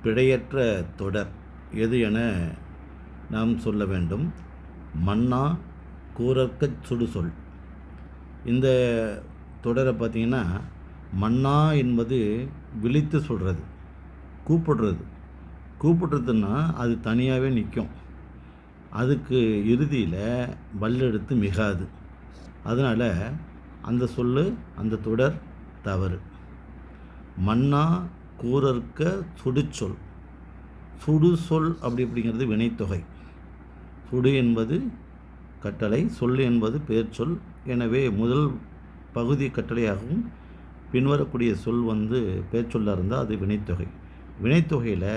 பிழையற்ற தொடர் எது என நாம் சொல்ல வேண்டும். மன்னா கூறற்கச் சுடுசொல். இந்த தொடரை பார்த்திங்கன்னா, மன்னா என்பது விழித்து சொல்கிறது, கூப்பிடுறதுன்னா அது தனியாகவே நிற்கும். அதுக்கு இறுதியில் வல்லெழுத்து மிகாது. அதனால் அந்த அந்த தொடர் தவறு. மன்னா கூறற்க சுடுசொல். சுடுசொல் அப்படிங்கிறது வினைத்தொகை. சுடு என்பது கட்டளை, சொல் என்பது பெயர்ச்சொல். எனவே முதல் பகுதி கட்டளையாகவும் பின்வரக்கூடிய சொல் பெயர்ச்சொல்லாக இருந்தால் அது வினைத்தொகை. வினைத்தொகையில்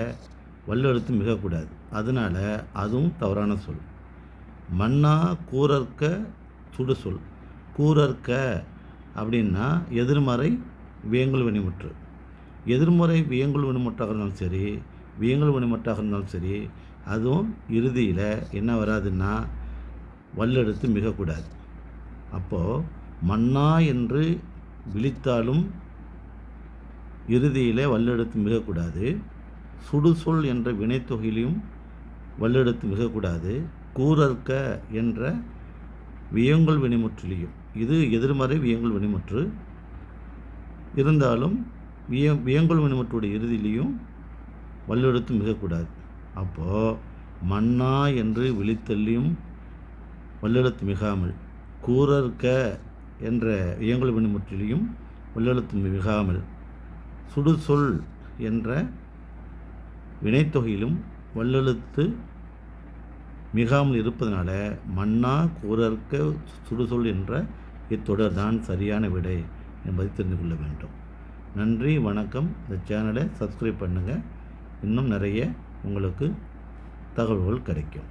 வல்லெழுத்து மிகக்கூடாது. அதனால் அதுவும் தவறான சொல். மன்னா கூறற்க சுடுசொல். கூறற்க அப்படின்னா எதிர்மறை வியங்குள் வினைமுற்று. எதிர்மறை வியங்குள் வினைமுற்றாக இருந்தாலும் சரி, வியங்குள் வினைமுற்றாக இருந்தாலும் சரி, அதுவும் இறுதியில் என்ன வராதுன்னா வல்லெழுத்து மிகக்கூடாது. அப்போது மன்னா என்று விழித்தாலும் இறுதியில் வல்லெழுத்து மிகக்கூடாது. சுடுசொல் என்ற வினைத்தொகையிலையும் வல்லெழுத்து மிகக்கூடாது. கூறற்க என்ற வியங்குள் வினைமுற்றிலையும், இது எதிர்மறை வியங்குள் வினைமுற்று இருந்தாலும் வியங்குள் வினைமுற்றுடைய இறுதியிலையும் வல்லெழுத்து மிகக்கூடாது. அப்போது மன்னா என்று விழித்தல்லையும் வல்லெழுத்து மிகாமல், கூறற்க என்ற வியங்குள் வினைமுற்றிலையும் வல்லெழுத்து மிகாமல், சுடுசொல் என்ற வினைத்தொகையிலும் வல்லெழுத்து மிகாமல் இருப்பதனால மன்னா கூறற்க சுடுசொல் என்ற இத்தொடர் தான் சரியான விடை என்பதை தெரிந்து கொள்ள வேண்டும். நன்றி, வணக்கம். இந்த சேனலை சப்ஸ்கிரைப் பண்ணுங்கள். இன்னும் நிறைய உங்களுக்கு தகவல்கள் கிடைக்கும்.